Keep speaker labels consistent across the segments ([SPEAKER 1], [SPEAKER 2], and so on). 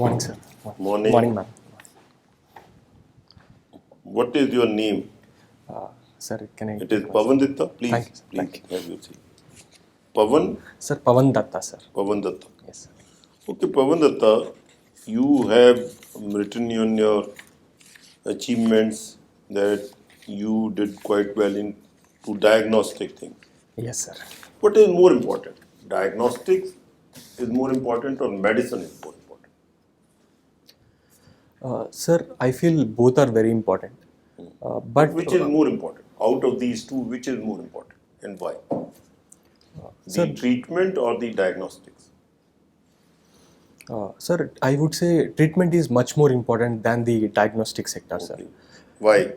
[SPEAKER 1] Morning, sir.
[SPEAKER 2] Morning.
[SPEAKER 1] Morning, ma'am.
[SPEAKER 2] What is your name?
[SPEAKER 1] Sir, can I?
[SPEAKER 2] It is Pavandatta. Please,
[SPEAKER 1] Thank you, sir.
[SPEAKER 2] please
[SPEAKER 1] Thank
[SPEAKER 2] have your seat. Pavan?
[SPEAKER 1] Sir, Pavandatta, sir.
[SPEAKER 2] Pavandatta.
[SPEAKER 1] Yes, sir.
[SPEAKER 2] Okay, Pavandatta, you have written in your achievements that you did quite well in to diagnostic things.
[SPEAKER 1] Yes, sir.
[SPEAKER 2] What is more important? Diagnostics is more important or medicine is more important?
[SPEAKER 1] Sir, I feel both are very important. But
[SPEAKER 2] Which is more important? Out of these two, which is more important and why? The treatment or the diagnostics?
[SPEAKER 1] Sir, I would say treatment is much more important than the diagnostic sector, sir.
[SPEAKER 2] Why?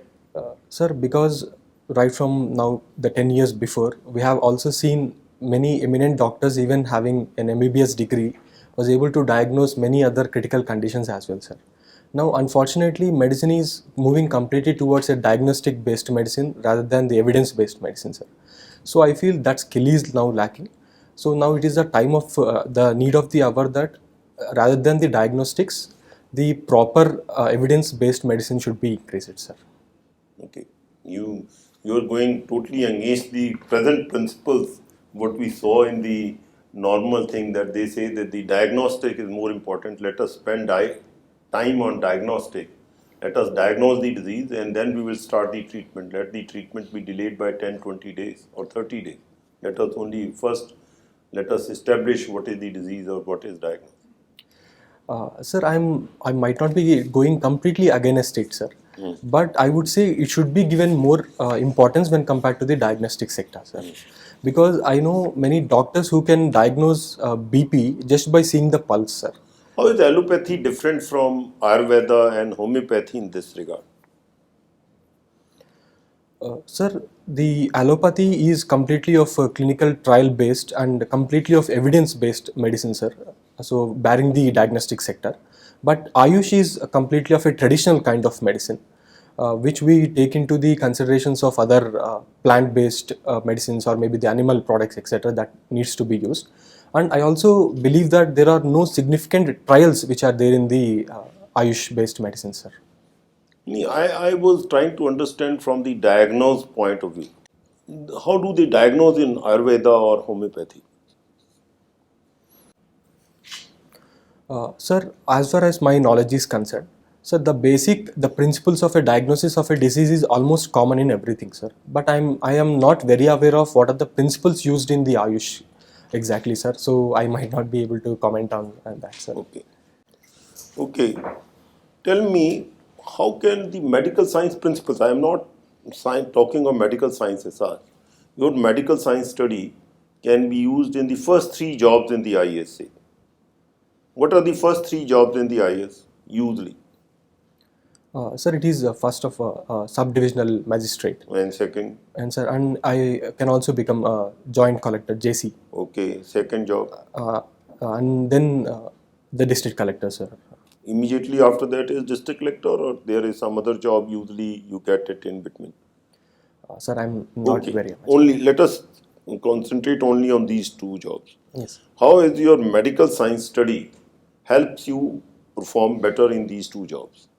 [SPEAKER 1] Sir, because right from now, the 10 years before, we have also seen many eminent doctors, even having an MBBS degree, was able to diagnose many other critical conditions as well, sir. Now, unfortunately, medicine is moving completely towards a diagnostic-based medicine rather than the evidence-based medicine, sir. So I feel that skill is now lacking. So now it is the time of the need of the hour that rather than the diagnostics, the proper evidence-based medicine should be increased, sir.
[SPEAKER 2] Okay, you're going totally against the present principles. What we saw in the normal thing that they say that the diagnostic is more important. Let us spend time on diagnostic. Let us diagnose the disease and then we will start the treatment. Let the treatment be delayed by 10, 20 days or 30 days. Let us establish what is the disease or what is diagnosed.
[SPEAKER 1] Sir, I might not be going completely against it, sir. But I would say it should be given more importance when compared to the diagnostic sector, sir. Because I know many doctors who can diagnose BP just by seeing the pulse, sir.
[SPEAKER 2] How is allopathy different from Ayurveda and homeopathy in this regard?
[SPEAKER 1] Sir, the allopathy is completely of clinical trial based and completely of evidence based medicine, sir. So barring the diagnostic sector. But Ayush is completely of a traditional kind of medicine, which we take into the considerations of other plant based medicines or maybe the animal products, etc. that needs to be used. And I also believe that there are no significant trials which are there in the Ayush based medicine, sir.
[SPEAKER 2] I was trying to understand from the diagnose point of view. How do they diagnose in Ayurveda or homeopathy?
[SPEAKER 1] Sir, as far as my knowledge is concerned, sir, the principles of a diagnosis of a disease is almost common in everything, sir. But I am not very aware of what are the principles used in the Ayush exactly, sir. So I might not be able to comment on that, sir.
[SPEAKER 2] Okay. Okay. Tell me, how can the medical science principles, I am not talking of medical sciences, your medical science study can be used in the first 3 jobs in the IAS. What are the first 3 jobs in the IAS usually?
[SPEAKER 1] Sir, it is first of subdivisional magistrate.
[SPEAKER 2] And second?
[SPEAKER 1] And sir, and I can also become a joint collector, JC.
[SPEAKER 2] Okay, second job?
[SPEAKER 1] And then the district collector, sir.
[SPEAKER 2] Immediately after that is district collector, or there is some other job usually you get it in between?
[SPEAKER 1] Sir, I'm not very much.
[SPEAKER 2] Only let us concentrate only on these 2 jobs.
[SPEAKER 1] Yes.
[SPEAKER 2] How is your medical science study helps you perform better in these 2 jobs?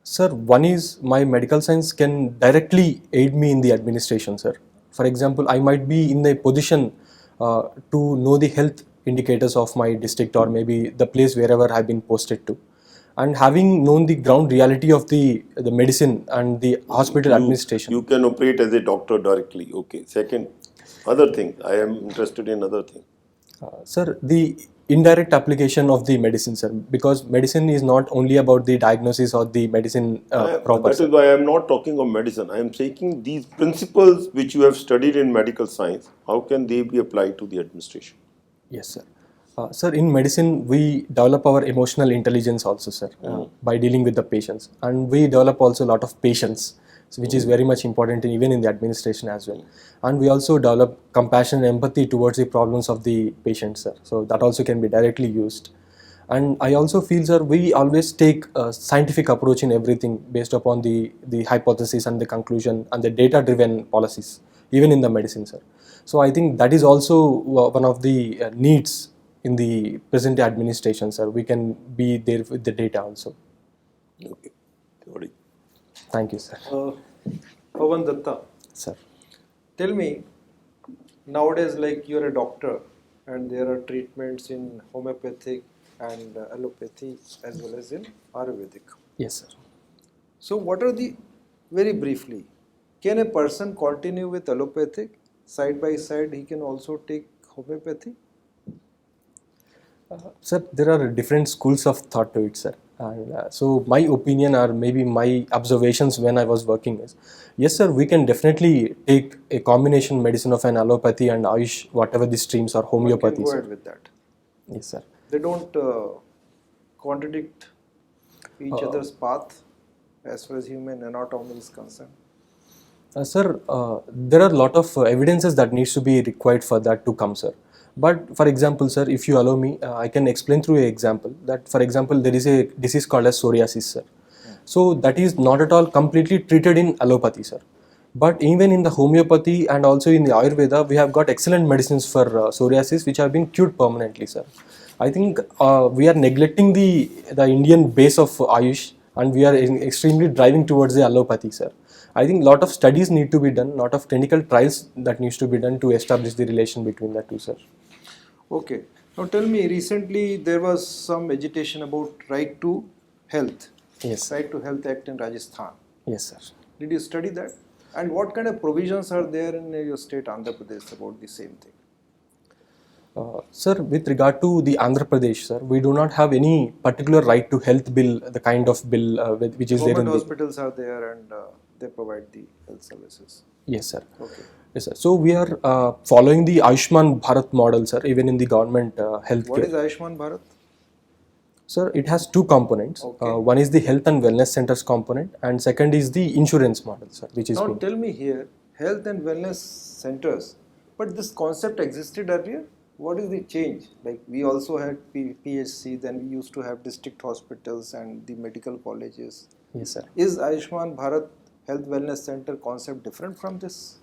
[SPEAKER 1] Sir, one is my medical science can directly aid me in the administration, sir. For example, I might be in a position to know the health indicators of my district or maybe the place wherever I've been posted to. And having known the ground reality of the medicine and the hospital administration.
[SPEAKER 2] You can operate as a doctor directly. Okay. Second, other thing. I am interested in other thing.
[SPEAKER 1] Sir, the indirect application of the medicine, sir, because medicine is not only about the diagnosis or the medicine proper.
[SPEAKER 2] That is why I am not talking of medicine. I am taking these principles which you have studied in medical science. How can they be applied to the administration?
[SPEAKER 1] Yes, sir. Sir, in medicine, we develop our emotional intelligence also, sir, by dealing with the patients. And we develop also a lot of patience, which is very much important even in the administration as well. And we also develop compassion and empathy towards the problems of the patients, sir. So that also can be directly used. And I also feel, sir, we always take a scientific approach in everything based upon the hypothesis and the conclusion and the data-driven policies, even in the medicine, sir. So I think that is also one of the needs in the present administration, sir. We can be there with the data also.
[SPEAKER 2] Okay. Sorry.
[SPEAKER 1] Thank you, sir.
[SPEAKER 3] Pavandatta,
[SPEAKER 1] Sir.
[SPEAKER 3] tell me, nowadays, like you're a doctor, and there are treatments in homeopathic and allopathy as well as in Ayurvedic.
[SPEAKER 1] Yes, sir.
[SPEAKER 3] So, what are the, very briefly, can a person continue with allopathic side by side? He can also take homeopathy.
[SPEAKER 1] Sir, there are different schools of thought to it, sir. And so my opinion or maybe my observations when I was working is, yes, sir, we can definitely take a combination medicine of an allopathy and Ayush, whatever the streams or
[SPEAKER 3] One
[SPEAKER 1] homeopathy.
[SPEAKER 3] can go
[SPEAKER 1] Sir.
[SPEAKER 3] ahead with that.
[SPEAKER 1] Yes, sir.
[SPEAKER 3] They don't contradict each other's path as far as human anatomy is concerned.
[SPEAKER 1] Sir, there are a lot of evidences that needs to be required for that to come, sir. But for example, sir, if you allow me, I can explain through an example that, for example, there is a disease called as psoriasis, sir. So that is not at all completely treated in allopathy, sir. But even in the homeopathy and also in the Ayurveda, we have got excellent medicines for psoriasis which have been cured permanently, sir. I think we are neglecting the Indian base of Ayush, and we are extremely driving towards the allopathy, sir. I think lot of studies need to be done, lot of clinical trials that needs to be done to establish the relation between the two, sir.
[SPEAKER 3] Okay. Now tell me, recently there was some agitation about right to health.
[SPEAKER 1] Yes.
[SPEAKER 3] Right to Health Act in Rajasthan.
[SPEAKER 1] Yes, sir.
[SPEAKER 3] Did you study that? And what kind of provisions are there in your state Andhra Pradesh about the same thing?
[SPEAKER 1] Sir, with regard to the Andhra Pradesh, sir, we do not have any particular right to health bill, the kind of bill which is there in
[SPEAKER 3] Government
[SPEAKER 1] the...
[SPEAKER 3] hospitals are there and they provide the health services.
[SPEAKER 1] Yes, sir.
[SPEAKER 3] Okay.
[SPEAKER 1] Yes, sir. So we are following the Ayushman Bharat model, sir, even in the government healthcare.
[SPEAKER 3] What is Ayushman Bharat?
[SPEAKER 1] Sir, it has two components.
[SPEAKER 3] Okay.
[SPEAKER 1] One is the health and wellness centers component, and second is the insurance model, sir, which is
[SPEAKER 3] Now
[SPEAKER 1] being...
[SPEAKER 3] tell me here, health and wellness centers, but this concept existed earlier. What is the change? Like we also had PHC, then we used to have district hospitals and the medical colleges.
[SPEAKER 1] Yes, sir.
[SPEAKER 3] Is Ayushman Bharat Health Wellness Center concept different from this?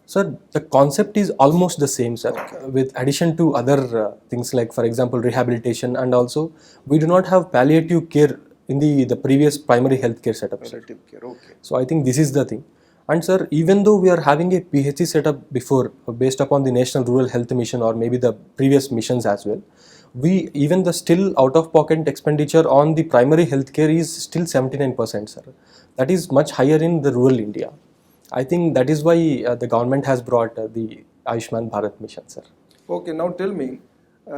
[SPEAKER 1] Sir, the concept is almost the same, sir,
[SPEAKER 3] Okay.
[SPEAKER 1] with addition to other things like, for example, rehabilitation, and also we do not have palliative care in the previous primary healthcare setup, sir.
[SPEAKER 3] Palliative care, okay.
[SPEAKER 1] So I think this is the thing. And sir, even though we are having a PHC setup before based upon the National Rural Health Mission or maybe the previous missions as well, we even the still out-of-pocket expenditure on the primary healthcare is still 79%, sir. That is much higher in the rural India. I think that is why the government has brought the Ayushman Bharat mission, sir.
[SPEAKER 3] Okay, now tell me,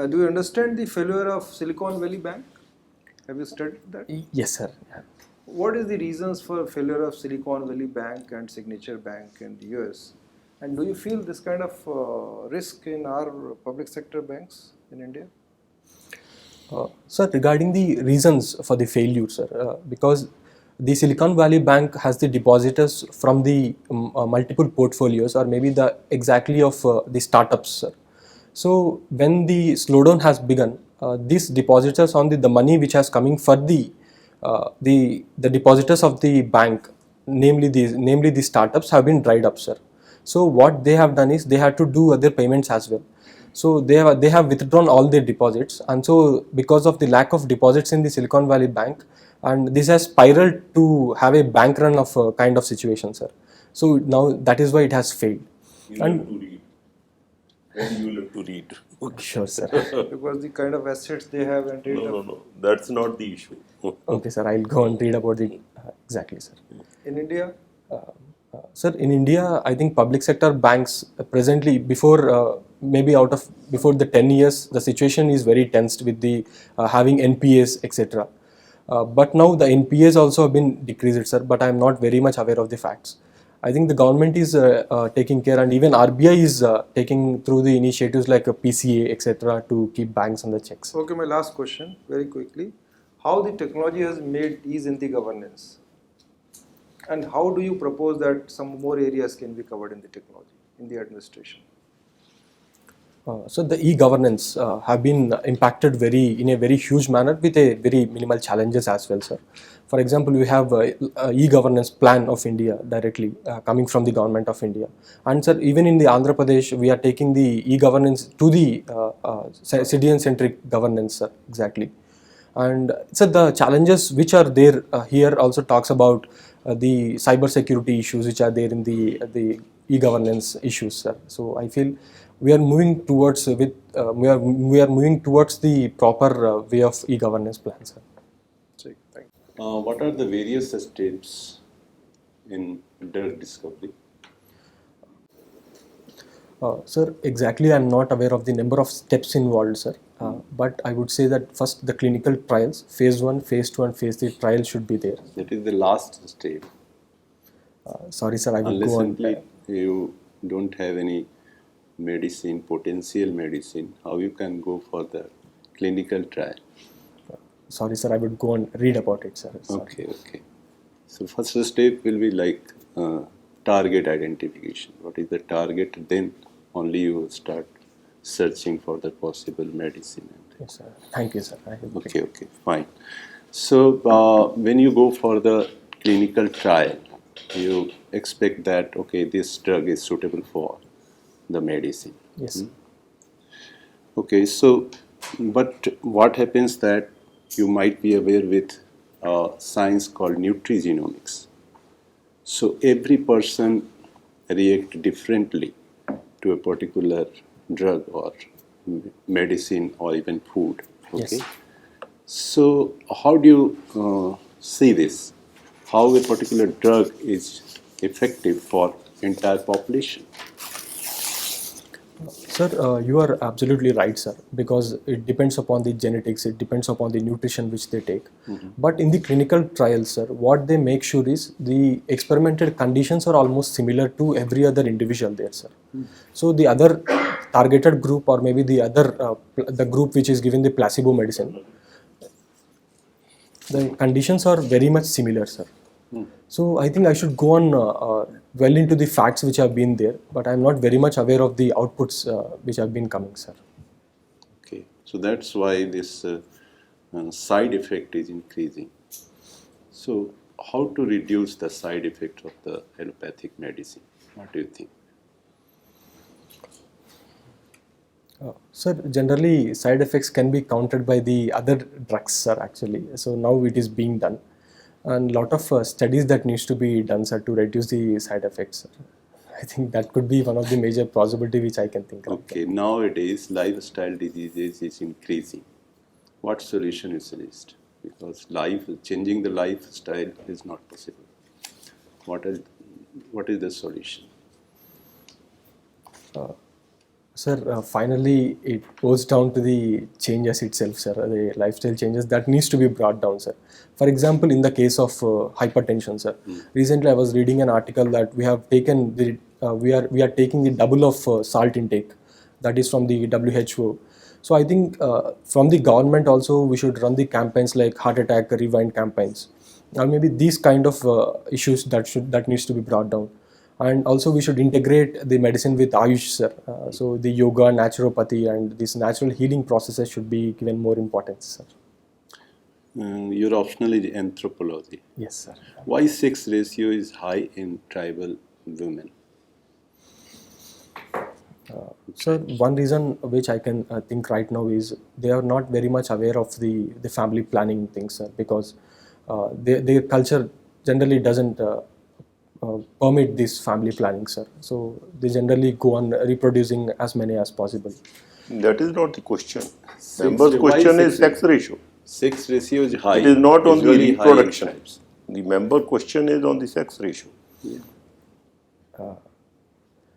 [SPEAKER 3] do you understand the failure of Silicon Valley Bank? Have you studied that?
[SPEAKER 1] Yes, sir.
[SPEAKER 3] What is the reasons for failure of Silicon Valley Bank and Signature Bank in the US? And do you feel this kind of risk in our public sector banks in India?
[SPEAKER 1] Sir, regarding the reasons for the failure, sir, because the Silicon Valley Bank has the depositors from the multiple portfolios or maybe the exactly of the startups, sir. So when the slowdown has begun, these depositors on the money which has coming for the depositors of the bank, namely the startups, have been dried up, sir. So what they have done is they had to do other payments as well. So they have withdrawn all their deposits, and so because of the lack of deposits in the Silicon Valley Bank, and this has spiraled to have a bank run of a kind of situation, sir. So now that is why it has failed.
[SPEAKER 2] You have to read. When you have to read.
[SPEAKER 1] Sure, sir.
[SPEAKER 3] Because the kind of assets they have and rate of
[SPEAKER 2] No. That's not the issue.
[SPEAKER 1] Okay, sir. I'll go and read about the exactly, sir.
[SPEAKER 3] in India.
[SPEAKER 1] Sir, in India, I think public sector banks presently, before before the 10 years, the situation is very tensed with the having NPAs, etc. But now the NPAs also have been decreased, sir. But I am not very much aware of the facts. I think the government is taking care, and even RBI is taking through the initiatives like a PCA, etc. to keep banks on the checks.
[SPEAKER 3] Okay, my last question, very quickly. How the technology has made ease in the governance? And how do you propose that some more areas can be covered in the technology, in the administration?
[SPEAKER 1] So the e-governance have been impacted in a very huge manner with a very minimal challenges as well, sir. For example, we have a e-governance plan of India directly coming from the government of India, and sir, even in the Andhra Pradesh, we are taking the e-governance to the citizen-centric governance, sir, exactly. And so the challenges which are there here also talks about the cyber security issues which are there in the e-governance issues, sir. So I feel we are moving towards we are moving towards the proper way of e-governance plan, sir.
[SPEAKER 4] What are the various steps in drug discovery?
[SPEAKER 1] Sir, exactly, I'm not aware of the number of steps involved, sir. But I would say that first the clinical trials, phase 1, phase 2 and phase 3 trials should be there.
[SPEAKER 4] That is the last step.
[SPEAKER 1] Sorry, sir, I will
[SPEAKER 4] Unless
[SPEAKER 1] go on.
[SPEAKER 4] simply you don't have any medicine, potential medicine, how you can go for the clinical trial?
[SPEAKER 1] Sorry, sir, I would go and read about it, sir. Sorry.
[SPEAKER 4] Okay. So first step will be like target identification. What is the target? Then only you will start searching for the possible medicine.
[SPEAKER 1] Yes, sir. Thank you, sir.
[SPEAKER 4] Okay, fine. So when you go for the clinical trial, you expect that, okay, this drug is suitable for the medicine.
[SPEAKER 1] Yes.
[SPEAKER 4] Okay, so, but what happens that you might be aware with science called nutrigenomics. So every person react differently to a particular drug or medicine or even food. Okay.
[SPEAKER 1] Yes.
[SPEAKER 4] So how do you see this? How a particular drug is effective for entire population?
[SPEAKER 1] Sir, you are absolutely right, sir, because it depends upon the genetics, it depends upon the nutrition which they take. But in the clinical trials, sir, what they make sure is the experimental conditions are almost similar to every other individual there, sir. So the other targeted group or maybe the group which is given the placebo medicine, the conditions are very much similar, sir. So I think I should go on well into the facts which have been there, but I'm not very much aware of the outputs which have been coming, sir.
[SPEAKER 4] Okay, so that's why this side effect is increasing. So how to reduce the side effects of the allopathic medicine? What do you think?
[SPEAKER 1] Sir, generally side effects can be countered by the other drugs, sir, actually. So now it is being done. And a lot of studies that needs to be done, sir, to reduce the side effects. I think that could be one of the major possibility which I can think of.
[SPEAKER 4] Okay, nowadays lifestyle diseases is increasing. What solution you suggest? Because changing the lifestyle is not possible. What is the solution?
[SPEAKER 1] Sir, finally it goes down to the changes itself, sir, the lifestyle changes that needs to be brought down, sir. For example, in the case of hypertension, sir, recently I was reading an article that we have taken we are taking the double of salt intake, that is from the WHO. So I think from the government also we should run the campaigns like heart attack rewind campaigns, or maybe these kind of issues that needs to be brought down. And also we should integrate the medicine with Ayush, sir. So the yoga, naturopathy and these natural healing processes should be given more importance, sir.
[SPEAKER 4] Your optional is anthropology.
[SPEAKER 1] Yes, sir.
[SPEAKER 4] Why sex ratio is high in tribal women?
[SPEAKER 1] Sir, one reason which I can think right now is they are not very much aware of the family planning things, sir, because their culture generally doesn't permit this family planning, sir. So they generally go on reproducing as many as possible.
[SPEAKER 2] That is not the question. Member's question is sex ratio.
[SPEAKER 4] Sex ratio is high.
[SPEAKER 2] It is not on the
[SPEAKER 4] Usually high in
[SPEAKER 2] reproduction.
[SPEAKER 4] tribes.
[SPEAKER 2] The member question is on the sex ratio.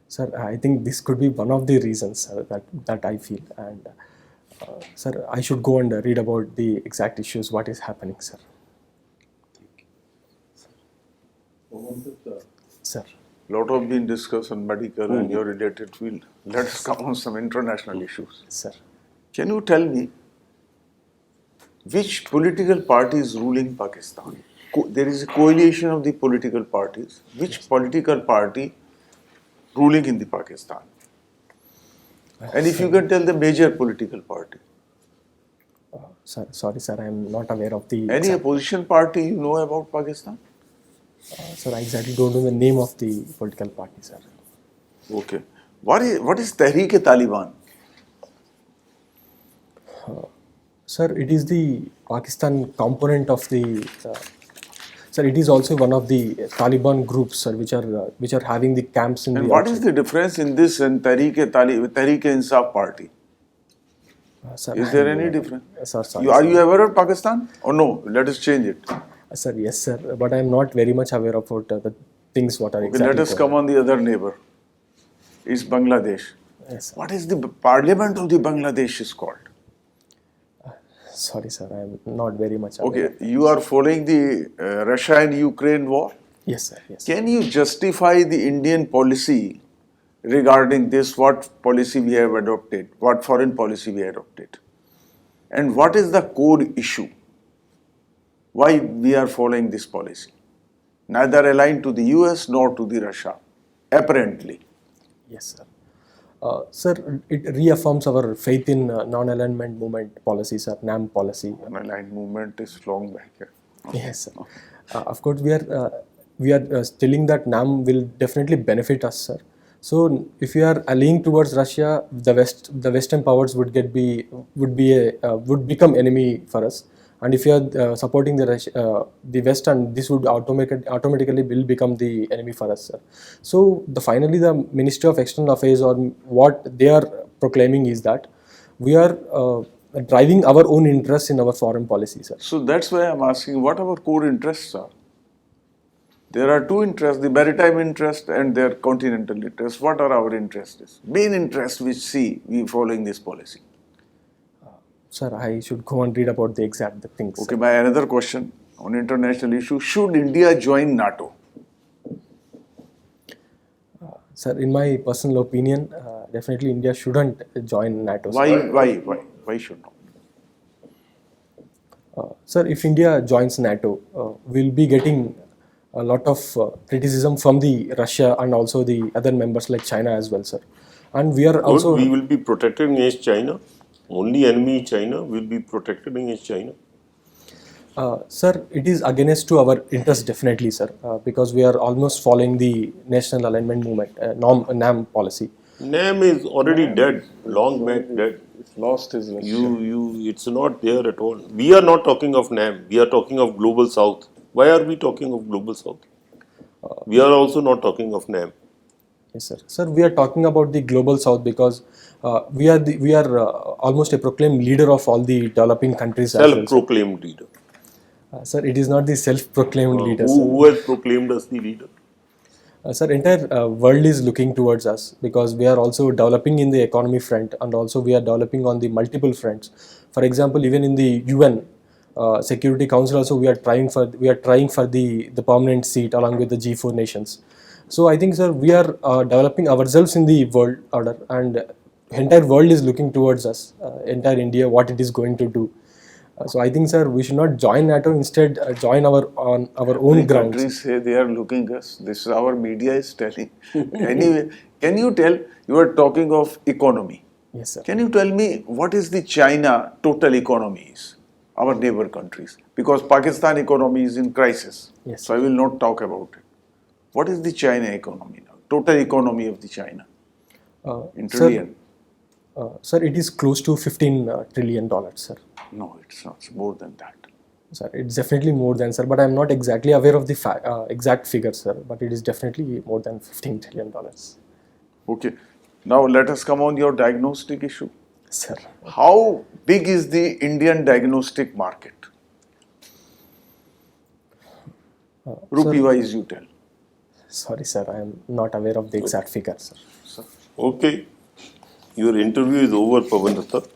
[SPEAKER 1] Sir, I think this could be one of the reasons that I feel. And sir, I should go and read about the exact issues, what is happening, sir. Sir.
[SPEAKER 5] Lot of been discussed on medical and your related field. Let us come on some international issues.
[SPEAKER 1] Sir.
[SPEAKER 5] Can you tell me which political party is ruling Pakistan? There is a coalition of the political parties. Which political party ruling in the Pakistan? And if you can tell the major political party.
[SPEAKER 1] Sir, sorry, sir, I am not aware of the.
[SPEAKER 5] Any
[SPEAKER 1] exact,
[SPEAKER 5] opposition party you know about Pakistan?
[SPEAKER 1] sir, I exactly don't know the name of the political party, sir.
[SPEAKER 5] Okay. What is Tehreek-e-Taliban?
[SPEAKER 1] Sir, it is the Pakistan component of the. Sir, it is also one of the Taliban groups, sir, which are having the camps in
[SPEAKER 5] And
[SPEAKER 1] the.
[SPEAKER 5] what is the difference in this and Tehreek-e-Insaf party?
[SPEAKER 1] Sir,
[SPEAKER 5] Is there any difference?
[SPEAKER 1] Sir, sorry.
[SPEAKER 5] Are
[SPEAKER 1] sir.
[SPEAKER 5] you aware of Pakistan? Or no? Let us change it.
[SPEAKER 1] Sir, yes, sir, but I am not very much aware about the things what are
[SPEAKER 5] Okay,
[SPEAKER 1] exactly.
[SPEAKER 5] let us come on the other neighbor. It's Bangladesh.
[SPEAKER 1] Yes, sir.
[SPEAKER 5] What is the parliament of the Bangladesh is called?
[SPEAKER 1] Sorry, sir, I am not very much aware.
[SPEAKER 5] Okay, you are following the Russia and Ukraine war.
[SPEAKER 1] Yes, sir. Yes.
[SPEAKER 5] Can you justify the Indian policy regarding this? What policy we have adopted? What foreign policy we adopted? And what is the core issue? Why we are following this policy? Neither aligned to the US nor to the Russia, apparently.
[SPEAKER 1] Yes, sir. Sir, it reaffirms our faith in non-alignment movement policy, sir, NAM policy.
[SPEAKER 5] Aligned movement is long back.
[SPEAKER 1] Yes, sir. Of course, we are telling that NAM will definitely benefit us, sir. So, if we are allying towards Russia, the Western powers would become enemy for us. And if you are supporting the West, and this would automatically will become the enemy for us, sir. So finally the Ministry of External Affairs, or what they are proclaiming, is that we are driving our own interests in our foreign policy, sir.
[SPEAKER 5] So that's why I'm asking what our core interests are. There are two interests, the maritime interest and their continental interest. What are our interests? Main interests which we following this policy.
[SPEAKER 1] Sir, I should go and read about the exact things.
[SPEAKER 5] Okay, my another question on international issue. Should India join NATO?
[SPEAKER 1] Sir, in my personal opinion, definitely India shouldn't join NATO.
[SPEAKER 5] Why should not?
[SPEAKER 1] Sir, if India joins NATO, we'll be getting a lot of criticism from the Russia and also the other members like China as well, sir. And we are also.
[SPEAKER 2] We will be protected against China. Only enemy China will be protected against China.
[SPEAKER 1] Sir, it is against to our interest, definitely, sir, because we are almost following the National Alignment Movement, NAM policy.
[SPEAKER 2] NAM is already dead, long back dead.
[SPEAKER 5] It's lost his Russia.
[SPEAKER 2] It's not there at all. We are not talking of NAM. We are talking of Global South. Why are we talking of Global South? We are also not talking of NAM.
[SPEAKER 1] Yes, sir. Sir, we are talking about the Global South because we are almost a proclaimed leader of all the developing countries.
[SPEAKER 2] Self-proclaimed leader.
[SPEAKER 1] Sir, it is not the self-proclaimed leader.
[SPEAKER 2] Who has proclaimed us the leader?
[SPEAKER 1] Sir, entire world is looking towards us because we are also developing in the economy front, and also we are developing on the multiple fronts. For example, even in the UN Security Council, also we are trying for the permanent seat along with the G4 nations. So I think, sir, we are developing ourselves in the world order, and entire world is looking towards us, entire India, what it is going to do. So I think, sir, we should not join NATO. Instead, join on our own grounds.
[SPEAKER 5] Countries say they are looking us. This is our media is telling. Anyway, can you tell? You are talking of economy.
[SPEAKER 1] Yes, sir.
[SPEAKER 5] Can you tell me what is the China total economy is? Our neighbor countries, because Pakistan economy is in crisis.
[SPEAKER 1] Yes,
[SPEAKER 5] so I will not talk about it. What is the China economy now? Total economy of the China in trillion.
[SPEAKER 1] Sir, it is close to $15 trillion, sir.
[SPEAKER 5] No, it's not. It's more than that.
[SPEAKER 1] Sir, it's definitely more than, sir, but I am not exactly aware of the exact figure, sir, but it is definitely more than $15 trillion.
[SPEAKER 5] Okay. Now let us come on your diagnostic issue.
[SPEAKER 1] Sir.
[SPEAKER 5] How big is the Indian diagnostic market? Rupee-wise, you tell.
[SPEAKER 1] Sorry, sir, I am not aware of the exact figure, sir.
[SPEAKER 2] Okay. Your interview is over, Pavandatta.